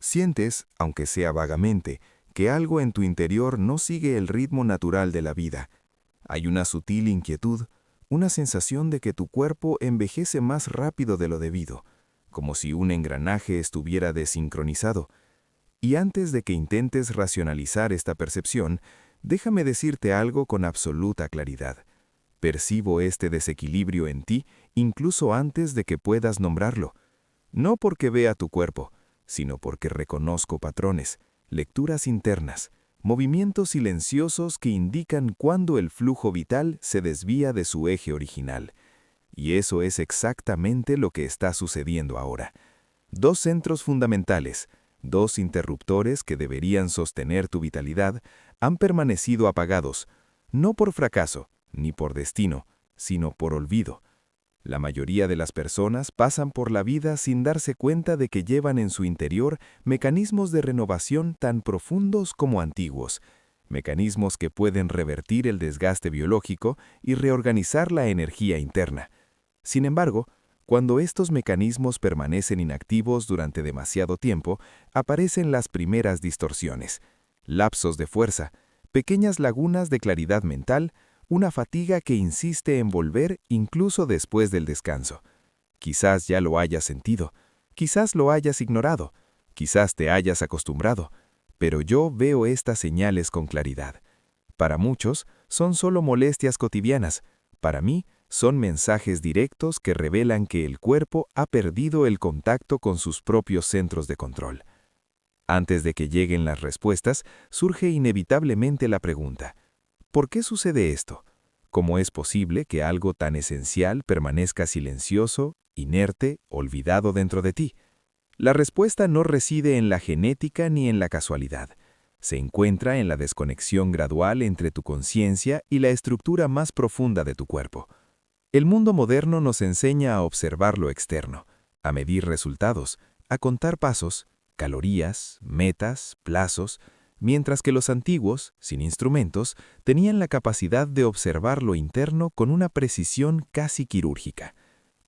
Sientes, aunque sea vagamente, que algo en tu interior no sigue el ritmo natural de la vida. Hay una sutil inquietud, una sensación de que tu cuerpo envejece más rápido de lo debido, como si un engranaje estuviera desincronizado. Y antes de que intentes racionalizar esta percepción, déjame decirte algo con absoluta claridad. Percibo este desequilibrio en ti incluso antes de que puedas nombrarlo. No porque vea tu cuerpo, sino porque reconozco patrones, lecturas internas, movimientos silenciosos que indican cuándo el flujo vital se desvía de su eje original. Y eso es exactamente lo que está sucediendo ahora. Dos centros fundamentales, dos interruptores que deberían sostener tu vitalidad, han permanecido apagados, no por fracaso, ni por destino, sino por olvido. La mayoría de las personas pasan por la vida sin darse cuenta de que llevan en su interior mecanismos de renovación tan profundos como antiguos, mecanismos que pueden revertir el desgaste biológico y reorganizar la energía interna. Sin embargo, cuando estos mecanismos permanecen inactivos durante demasiado tiempo, aparecen las primeras distorsiones, lapsos de fuerza, pequeñas lagunas de claridad mental, una fatiga que insiste en volver incluso después del descanso. Quizás ya lo hayas sentido, quizás lo hayas ignorado, quizás te hayas acostumbrado, pero yo veo estas señales con claridad. Para muchos, son solo molestias cotidianas. Para mí, son mensajes directos que revelan que el cuerpo ha perdido el contacto con sus propios centros de control. Antes de que lleguen las respuestas, surge inevitablemente la pregunta: ¿por qué sucede esto? ¿Cómo es posible que algo tan esencial permanezca silencioso, inerte, olvidado dentro de ti? La respuesta no reside en la genética ni en la casualidad. Se encuentra en la desconexión gradual entre tu conciencia y la estructura más profunda de tu cuerpo. El mundo moderno nos enseña a observar lo externo, a medir resultados, a contar pasos, calorías, metas, plazos, mientras que los antiguos, sin instrumentos, tenían la capacidad de observar lo interno con una precisión casi quirúrgica.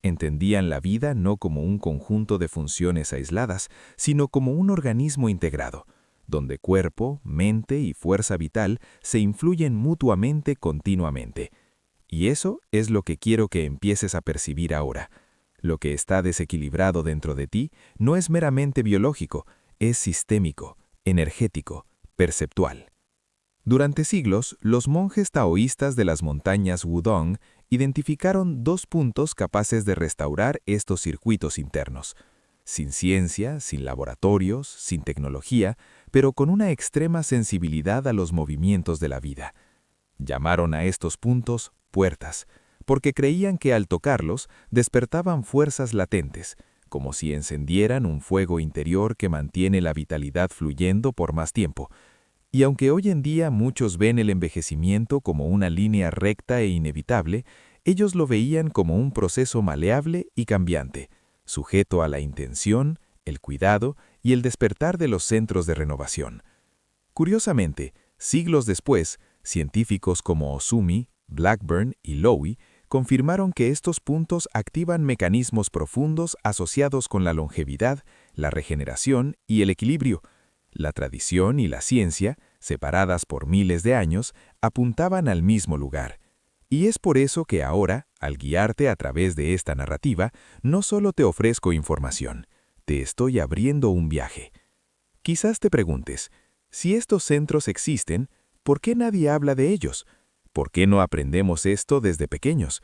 Entendían la vida no como un conjunto de funciones aisladas, sino como un organismo integrado, donde cuerpo, mente y fuerza vital se influyen mutuamente continuamente. Y eso es lo que quiero que empieces a percibir ahora. Lo que está desequilibrado dentro de ti no es meramente biológico, es sistémico, energético, perceptual. Durante siglos, los monjes taoístas de las montañas Wudong identificaron dos puntos capaces de restaurar estos circuitos internos. Sin ciencia, sin laboratorios, sin tecnología, pero con una extrema sensibilidad a los movimientos de la vida. Llamaron a estos puntos puertas, porque creían que al tocarlos despertaban fuerzas latentes, como si encendieran un fuego interior que mantiene la vitalidad fluyendo por más tiempo. Y aunque hoy en día muchos ven el envejecimiento como una línea recta e inevitable, ellos lo veían como un proceso maleable y cambiante, sujeto a la intención, el cuidado y el despertar de los centros de renovación. Curiosamente, siglos después, científicos como Osumi, Blackburn y Lowy confirmaron que estos puntos activan mecanismos profundos asociados con la longevidad, la regeneración y el equilibrio. La tradición y la ciencia, separadas por miles de años, apuntaban al mismo lugar. Y es por eso que ahora, al guiarte a través de esta narrativa, no solo te ofrezco información, te estoy abriendo un viaje. Quizás te preguntes, si estos centros existen, ¿por qué nadie habla de ellos? ¿Por qué no aprendemos esto desde pequeños?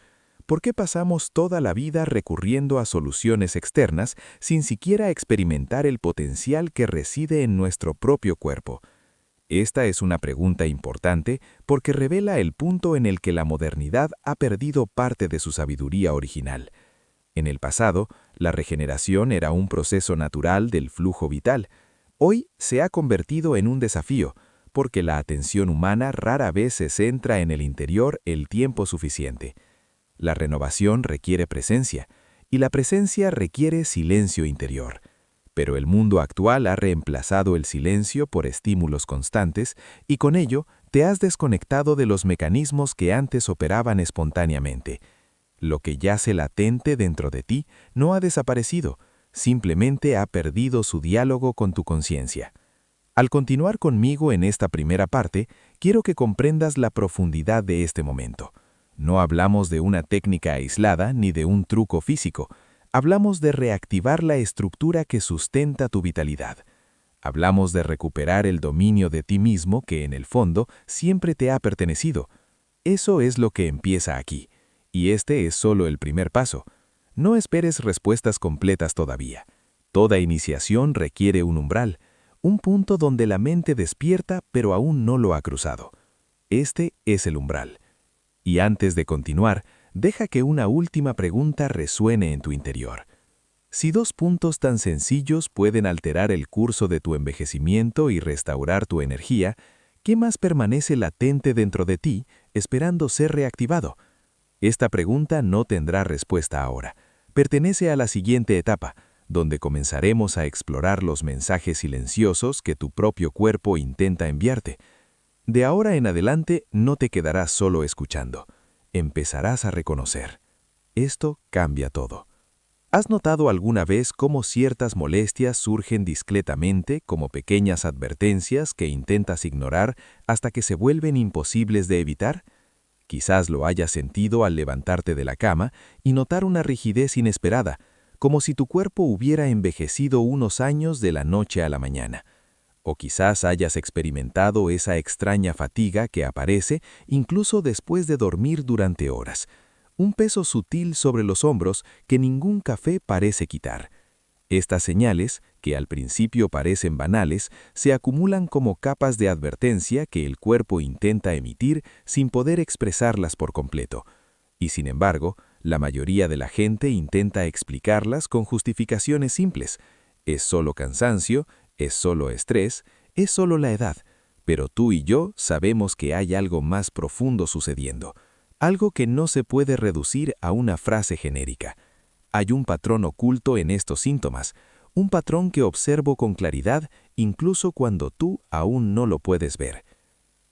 ¿Por qué pasamos toda la vida recurriendo a soluciones externas sin siquiera experimentar el potencial que reside en nuestro propio cuerpo? Esta es una pregunta importante porque revela el punto en el que la modernidad ha perdido parte de su sabiduría original. En el pasado, la regeneración era un proceso natural del flujo vital. Hoy se ha convertido en un desafío, porque la atención humana rara vez se centra en el interior el tiempo suficiente. La renovación requiere presencia, y la presencia requiere silencio interior. Pero el mundo actual ha reemplazado el silencio por estímulos constantes, y con ello te has desconectado de los mecanismos que antes operaban espontáneamente. Lo que yace latente dentro de ti no ha desaparecido, simplemente ha perdido su diálogo con tu conciencia. Al continuar conmigo en esta primera parte, quiero que comprendas la profundidad de este momento. No hablamos de una técnica aislada ni de un truco físico. Hablamos de reactivar la estructura que sustenta tu vitalidad. Hablamos de recuperar el dominio de ti mismo que en el fondo siempre te ha pertenecido. Eso es lo que empieza aquí. Y este es solo el primer paso. No esperes respuestas completas todavía. Toda iniciación requiere un umbral, un punto donde la mente despierta pero aún no lo ha cruzado. Este es el umbral. Y antes de continuar, deja que una última pregunta resuene en tu interior. Si dos puntos tan sencillos pueden alterar el curso de tu envejecimiento y restaurar tu energía, ¿qué más permanece latente dentro de ti, esperando ser reactivado? Esta pregunta no tendrá respuesta ahora. Pertenece a la siguiente etapa, donde comenzaremos a explorar los mensajes silenciosos que tu propio cuerpo intenta enviarte. De ahora en adelante no te quedarás solo escuchando. Empezarás a reconocer. Esto cambia todo. ¿Has notado alguna vez cómo ciertas molestias surgen discretamente como pequeñas advertencias que intentas ignorar hasta que se vuelven imposibles de evitar? Quizás lo hayas sentido al levantarte de la cama y notar una rigidez inesperada, como si tu cuerpo hubiera envejecido unos años de la noche a la mañana. O quizás hayas experimentado esa extraña fatiga que aparece incluso después de dormir durante horas. Un peso sutil sobre los hombros que ningún café parece quitar. Estas señales, que al principio parecen banales, se acumulan como capas de advertencia que el cuerpo intenta emitir sin poder expresarlas por completo. Y sin embargo, la mayoría de la gente intenta explicarlas con justificaciones simples. Es solo cansancio, es solo estrés, es solo la edad. Pero tú y yo sabemos que hay algo más profundo sucediendo. Algo que no se puede reducir a una frase genérica. Hay un patrón oculto en estos síntomas, un patrón que observo con claridad incluso cuando tú aún no lo puedes ver.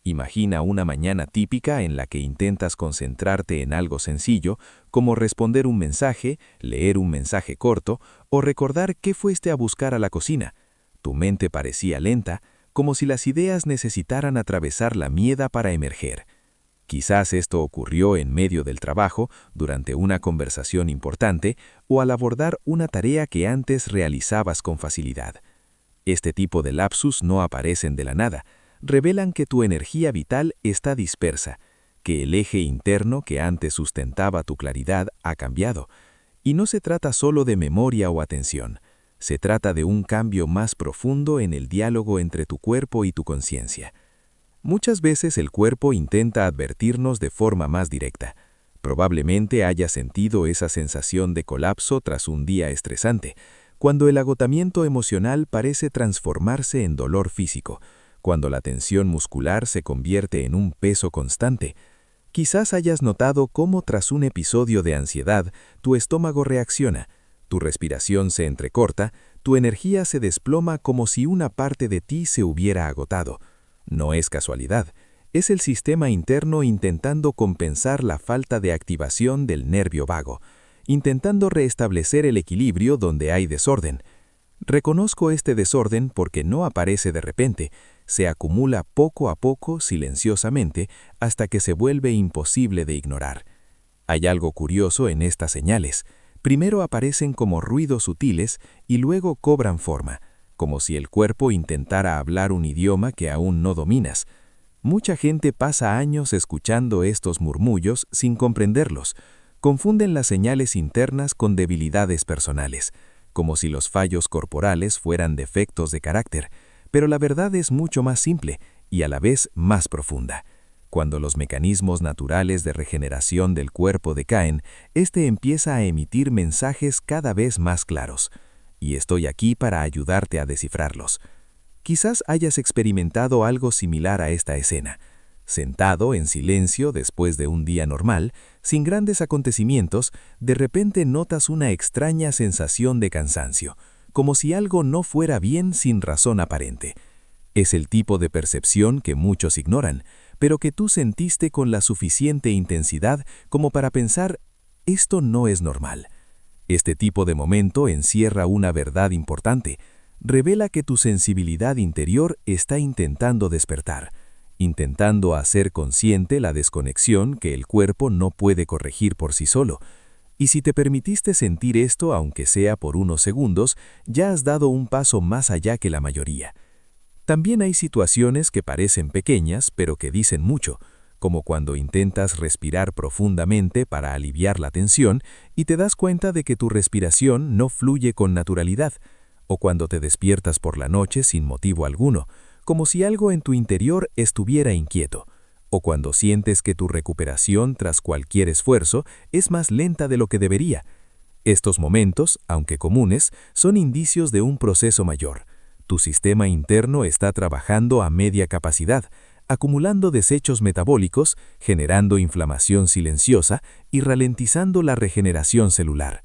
Imagina una mañana típica en la que intentas concentrarte en algo sencillo, como responder un mensaje, leer un mensaje corto o recordar qué fuiste a buscar a la cocina. Tu mente parecía lenta, como si las ideas necesitaran atravesar la mieda para emerger. Quizás esto ocurrió en medio del trabajo, durante una conversación importante o al abordar una tarea que antes realizabas con facilidad. Este tipo de lapsus no aparecen de la nada, revelan que tu energía vital está dispersa, que el eje interno que antes sustentaba tu claridad ha cambiado. Y no se trata solo de memoria o atención, se trata de un cambio más profundo en el diálogo entre tu cuerpo y tu conciencia. Muchas veces el cuerpo intenta advertirnos de forma más directa. Probablemente hayas sentido esa sensación de colapso tras un día estresante, cuando el agotamiento emocional parece transformarse en dolor físico, cuando la tensión muscular se convierte en un peso constante. Quizás hayas notado cómo tras un episodio de ansiedad, tu estómago reacciona, tu respiración se entrecorta, tu energía se desploma como si una parte de ti se hubiera agotado. No es casualidad, es el sistema interno intentando compensar la falta de activación del nervio vago, intentando restablecer el equilibrio donde hay desorden. Reconozco este desorden porque no aparece de repente, se acumula poco a poco silenciosamente hasta que se vuelve imposible de ignorar. Hay algo curioso en estas señales. Primero aparecen como ruidos sutiles y luego cobran forma, como si el cuerpo intentara hablar un idioma que aún no dominas. Mucha gente pasa años escuchando estos murmullos sin comprenderlos. Confunden las señales internas con debilidades personales, como si los fallos corporales fueran defectos de carácter. Pero la verdad es mucho más simple y a la vez más profunda. Cuando los mecanismos naturales de regeneración del cuerpo decaen, este empieza a emitir mensajes cada vez más claros. Y estoy aquí para ayudarte a descifrarlos. Quizás hayas experimentado algo similar a esta escena. Sentado en silencio después de un día normal, sin grandes acontecimientos, de repente notas una extraña sensación de cansancio, como si algo no fuera bien sin razón aparente. Es el tipo de percepción que muchos ignoran, pero que tú sentiste con la suficiente intensidad como para pensar, esto no es normal. Este tipo de momento encierra una verdad importante. Revela que tu sensibilidad interior está intentando despertar, intentando hacer consciente la desconexión que el cuerpo no puede corregir por sí solo. Y si te permitiste sentir esto, aunque sea por unos segundos, ya has dado un paso más allá que la mayoría. También hay situaciones que parecen pequeñas, pero que dicen mucho, como cuando intentas respirar profundamente para aliviar la tensión y te das cuenta de que tu respiración no fluye con naturalidad, o cuando te despiertas por la noche sin motivo alguno, como si algo en tu interior estuviera inquieto, o cuando sientes que tu recuperación tras cualquier esfuerzo es más lenta de lo que debería. Estos momentos, aunque comunes, son indicios de un proceso mayor. Tu sistema interno está trabajando a media capacidad, acumulando desechos metabólicos, generando inflamación silenciosa y ralentizando la regeneración celular.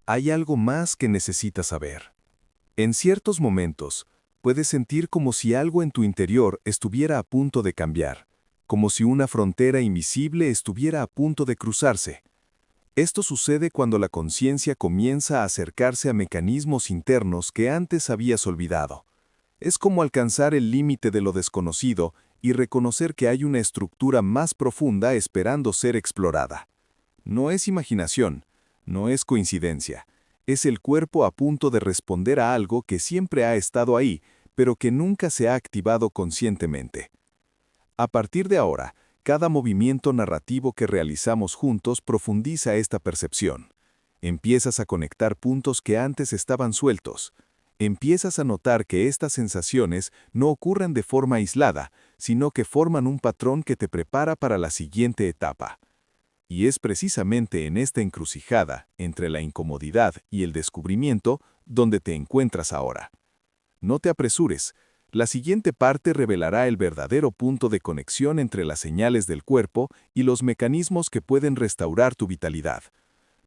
Hay algo más que necesitas saber. En ciertos momentos, puedes sentir como si algo en tu interior estuviera a punto de cambiar, como si una frontera invisible estuviera a punto de cruzarse. Esto sucede cuando la conciencia comienza a acercarse a mecanismos internos que antes habías olvidado. Es como alcanzar el límite de lo desconocido y reconocer que hay una estructura más profunda esperando ser explorada. No es imaginación, no es coincidencia. Es el cuerpo a punto de responder a algo que siempre ha estado ahí, pero que nunca se ha activado conscientemente. A partir de ahora, cada movimiento narrativo que realizamos juntos profundiza esta percepción. Empiezas a conectar puntos que antes estaban sueltos. Empiezas a notar que estas sensaciones no ocurren de forma aislada, sino que forman un patrón que te prepara para la siguiente etapa. Y es precisamente en esta encrucijada, entre la incomodidad y el descubrimiento, donde te encuentras ahora. No te apresures. La siguiente parte revelará el verdadero punto de conexión entre las señales del cuerpo y los mecanismos que pueden restaurar tu vitalidad.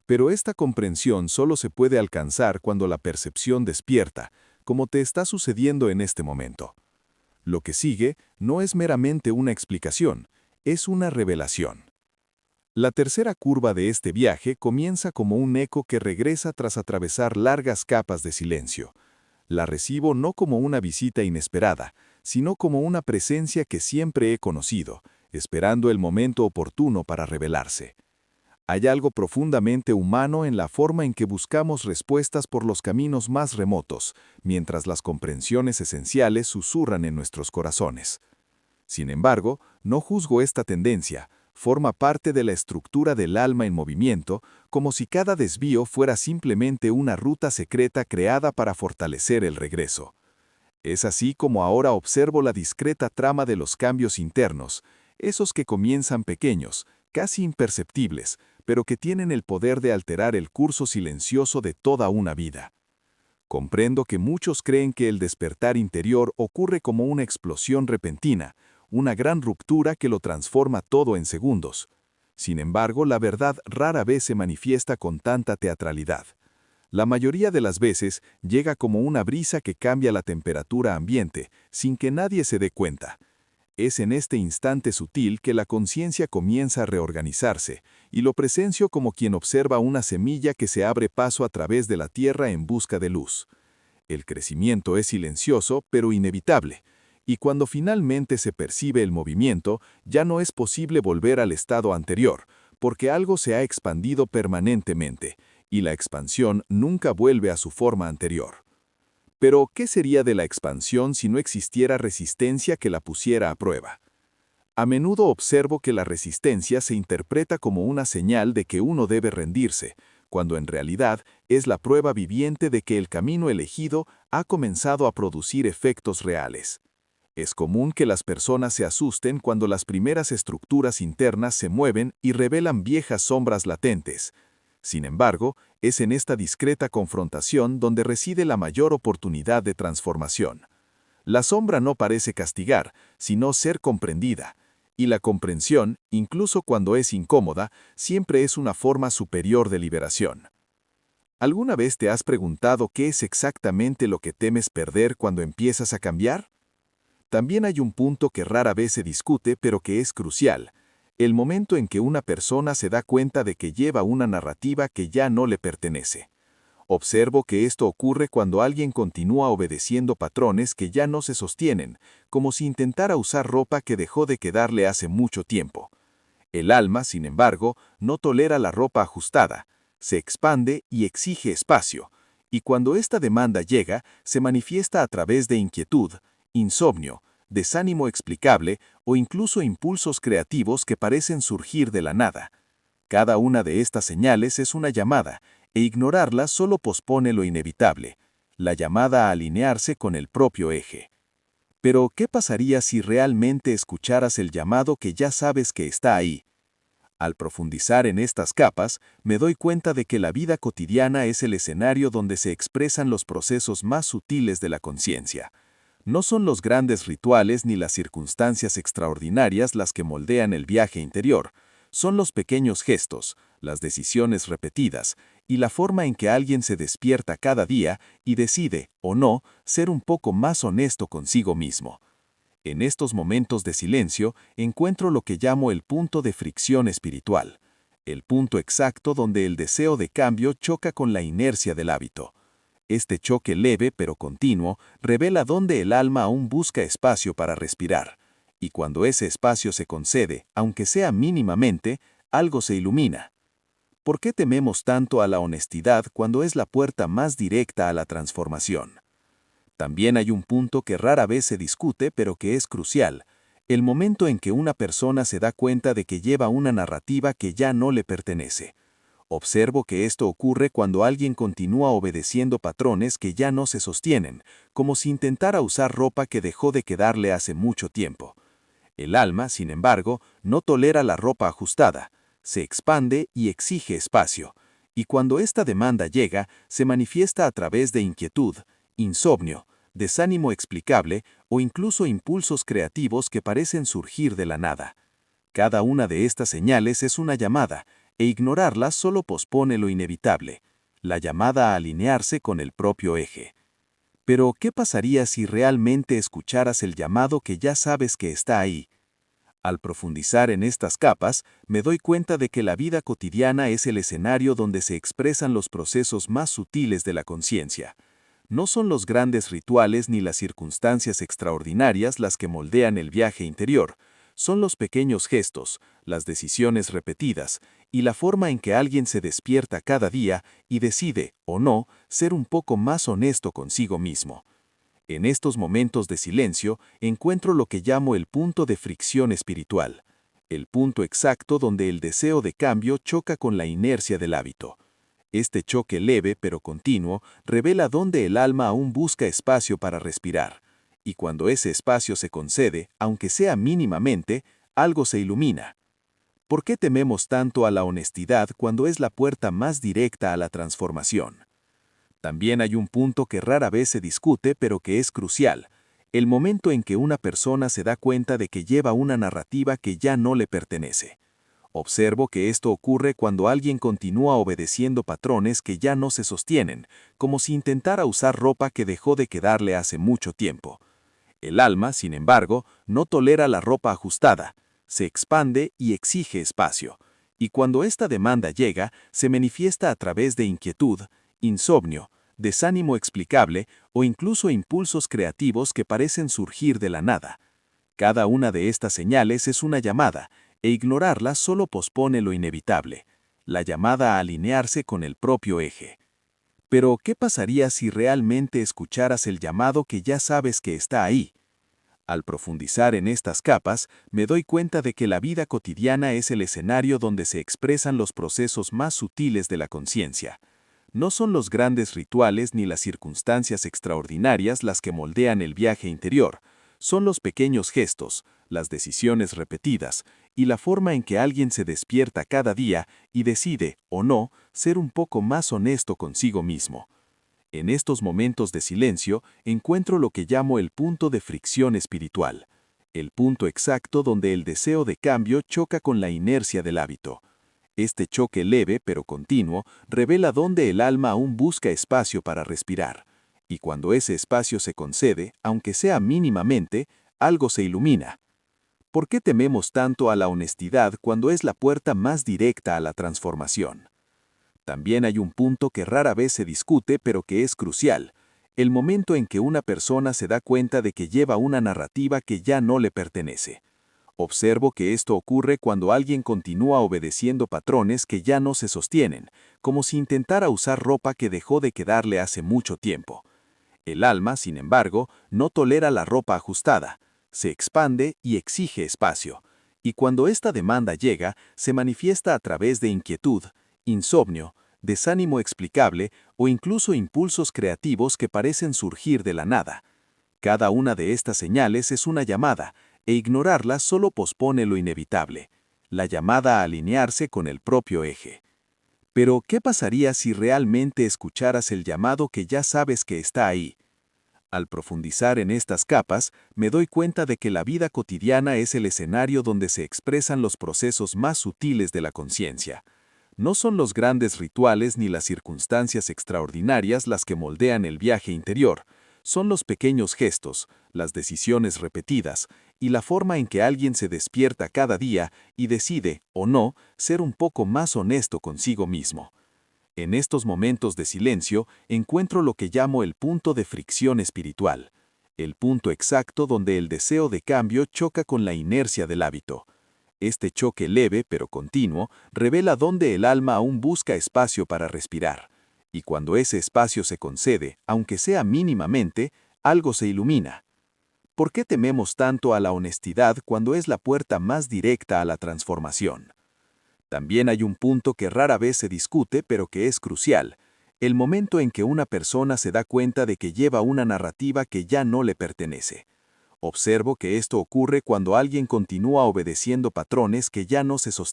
Pero esta comprensión solo se puede alcanzar cuando la percepción despierta, como te está sucediendo en este momento. Lo que sigue no es meramente una explicación, es una revelación. La tercera curva de este viaje comienza como un eco que regresa tras atravesar largas capas de silencio. La recibo no como una visita inesperada, sino como una presencia que siempre he conocido, esperando el momento oportuno para revelarse. Hay algo profundamente humano en la forma en que buscamos respuestas por los caminos más remotos, mientras las comprensiones esenciales susurran en nuestros corazones. Sin embargo, no juzgo esta tendencia. Forma parte de la estructura del alma en movimiento, como si cada desvío fuera simplemente una ruta secreta creada para fortalecer el regreso. Es así como ahora observo la discreta trama de los cambios internos, esos que comienzan pequeños, casi imperceptibles, pero que tienen el poder de alterar el curso silencioso de toda una vida. Comprendo que muchos creen que el despertar interior ocurre como una explosión repentina, una gran ruptura que lo transforma todo en segundos. Sin embargo, la verdad rara vez se manifiesta con tanta teatralidad. La mayoría de las veces llega como una brisa que cambia la temperatura ambiente, sin que nadie se dé cuenta. Es en este instante sutil que la conciencia comienza a reorganizarse, y lo presencio como quien observa una semilla que se abre paso a través de la tierra en busca de luz. El crecimiento es silencioso, pero inevitable. Y cuando finalmente se percibe el movimiento, ya no es posible volver al estado anterior, porque algo se ha expandido permanentemente, y la expansión nunca vuelve a su forma anterior. Pero, ¿qué sería de la expansión si no existiera resistencia que la pusiera a prueba? A menudo observo que la resistencia se interpreta como una señal de que uno debe rendirse, cuando en realidad es la prueba viviente de que el camino elegido ha comenzado a producir efectos reales. Es común que las personas se asusten cuando las primeras estructuras internas se mueven y revelan viejas sombras latentes. Sin embargo, es en esta discreta confrontación donde reside la mayor oportunidad de transformación. La sombra no parece castigar, sino ser comprendida. Y la comprensión, incluso cuando es incómoda, siempre es una forma superior de liberación. ¿Alguna vez te has preguntado qué es exactamente lo que temes perder cuando empiezas a cambiar? También hay un punto que rara vez se discute, pero que es crucial: el momento en que una persona se da cuenta de que lleva una narrativa que ya no le pertenece. Observo que esto ocurre cuando alguien continúa obedeciendo patrones que ya no se sostienen, como si intentara usar ropa que dejó de quedarle hace mucho tiempo. El alma, sin embargo, no tolera la ropa ajustada, se expande y exige espacio, y cuando esta demanda llega, se manifiesta a través de inquietud, insomnio, desánimo explicable o incluso impulsos creativos que parecen surgir de la nada. Cada una de estas señales es una llamada, e ignorarla solo pospone lo inevitable, la llamada a alinearse con el propio eje. Pero, ¿qué pasaría si realmente escucharas el llamado que ya sabes que está ahí? Al profundizar en estas capas, me doy cuenta de que la vida cotidiana es el escenario donde se expresan los procesos más sutiles de la conciencia. No son los grandes rituales ni las circunstancias extraordinarias las que moldean el viaje interior, son los pequeños gestos, las decisiones repetidas y la forma en que alguien se despierta cada día y decide, o no, ser un poco más honesto consigo mismo. En estos momentos de silencio encuentro lo que llamo el punto de fricción espiritual, el punto exacto donde el deseo de cambio choca con la inercia del hábito. Este choque leve pero continuo revela dónde el alma aún busca espacio para respirar, y cuando ese espacio se concede, aunque sea mínimamente, algo se ilumina. ¿Por qué tememos tanto a la honestidad cuando es la puerta más directa a la transformación? También hay un punto que rara vez se discute pero que es crucial, el momento en que una persona se da cuenta de que lleva una narrativa que ya no le pertenece. Observo que esto ocurre cuando alguien continúa obedeciendo patrones que ya no se sostienen, como si intentara usar ropa que dejó de quedarle hace mucho tiempo. El alma, sin embargo, no tolera la ropa ajustada, se expande y exige espacio, y cuando esta demanda llega, se manifiesta a través de inquietud, insomnio, desánimo explicable o incluso impulsos creativos que parecen surgir de la nada. Cada una de estas señales es una llamada, e ignorarlas solo pospone lo inevitable, la llamada a alinearse con el propio eje. Pero, ¿qué pasaría si realmente escucharas el llamado que ya sabes que está ahí? Al profundizar en estas capas, me doy cuenta de que la vida cotidiana es el escenario donde se expresan los procesos más sutiles de la conciencia. No son los grandes rituales ni las circunstancias extraordinarias las que moldean el viaje interior, son los pequeños gestos, las decisiones repetidas y la forma en que alguien se despierta cada día y decide, o no, ser un poco más honesto consigo mismo. En estos momentos de silencio encuentro lo que llamo el punto de fricción espiritual, el punto exacto donde el deseo de cambio choca con la inercia del hábito. Este choque leve pero continuo revela dónde el alma aún busca espacio para respirar, y cuando ese espacio se concede, aunque sea mínimamente, algo se ilumina. ¿Por qué tememos tanto a la honestidad cuando es la puerta más directa a la transformación? También hay un punto que rara vez se discute pero que es crucial, el momento en que una persona se da cuenta de que lleva una narrativa que ya no le pertenece. Observo que esto ocurre cuando alguien continúa obedeciendo patrones que ya no se sostienen, como si intentara usar ropa que dejó de quedarle hace mucho tiempo. El alma, sin embargo, no tolera la ropa ajustada, se expande y exige espacio, y cuando esta demanda llega, se manifiesta a través de inquietud, insomnio, desánimo explicable o incluso impulsos creativos que parecen surgir de la nada. Cada una de estas señales es una llamada, e ignorarla solo pospone lo inevitable, la llamada a alinearse con el propio eje. Pero, ¿qué pasaría si realmente escucharas el llamado que ya sabes que está ahí? Al profundizar en estas capas, me doy cuenta de que la vida cotidiana es el escenario donde se expresan los procesos más sutiles de la conciencia. No son los grandes rituales ni las circunstancias extraordinarias las que moldean el viaje interior, son los pequeños gestos, las decisiones repetidas y la forma en que alguien se despierta cada día y decide, o no, ser un poco más honesto consigo mismo. En estos momentos de silencio encuentro lo que llamo el punto de fricción espiritual, el punto exacto donde el deseo de cambio choca con la inercia del hábito. Este choque leve pero continuo revela dónde el alma aún busca espacio para respirar, y cuando ese espacio se concede, aunque sea mínimamente, algo se ilumina. ¿Por qué tememos tanto a la honestidad cuando es la puerta más directa a la transformación? También hay un punto que rara vez se discute pero que es crucial: el momento en que una persona se da cuenta de que lleva una narrativa que ya no le pertenece. Observo que esto ocurre cuando alguien continúa obedeciendo patrones que ya no se sostienen, como si intentara usar ropa que dejó de quedarle hace mucho tiempo. El alma, sin embargo, no tolera la ropa ajustada, se expande y exige espacio, y cuando esta demanda llega, se manifiesta a través de inquietud, insomnio, desánimo explicable o incluso impulsos creativos que parecen surgir de la nada. Cada una de estas señales es una llamada, e ignorarla solo pospone lo inevitable, la llamada a alinearse con el propio eje. Pero, ¿qué pasaría si realmente escucharas el llamado que ya sabes que está ahí? Al profundizar en estas capas, me doy cuenta de que la vida cotidiana es el escenario donde se expresan los procesos más sutiles de la conciencia. No son los grandes rituales ni las circunstancias extraordinarias las que moldean el viaje interior, son los pequeños gestos, las decisiones repetidas y la forma en que alguien se despierta cada día y decide, o no, ser un poco más honesto consigo mismo. En estos momentos de silencio encuentro lo que llamo el punto de fricción espiritual, el punto exacto donde el deseo de cambio choca con la inercia del hábito. Este choque leve pero continuo revela dónde el alma aún busca espacio para respirar, y cuando ese espacio se concede, aunque sea mínimamente, algo se ilumina. ¿Por qué tememos tanto a la honestidad cuando es la puerta más directa a la transformación? También hay un punto que rara vez se discute pero que es crucial: el momento en que una persona se da cuenta de que lleva una narrativa que ya no le pertenece. Observo que esto ocurre cuando alguien continúa obedeciendo patrones que ya no se sostienen.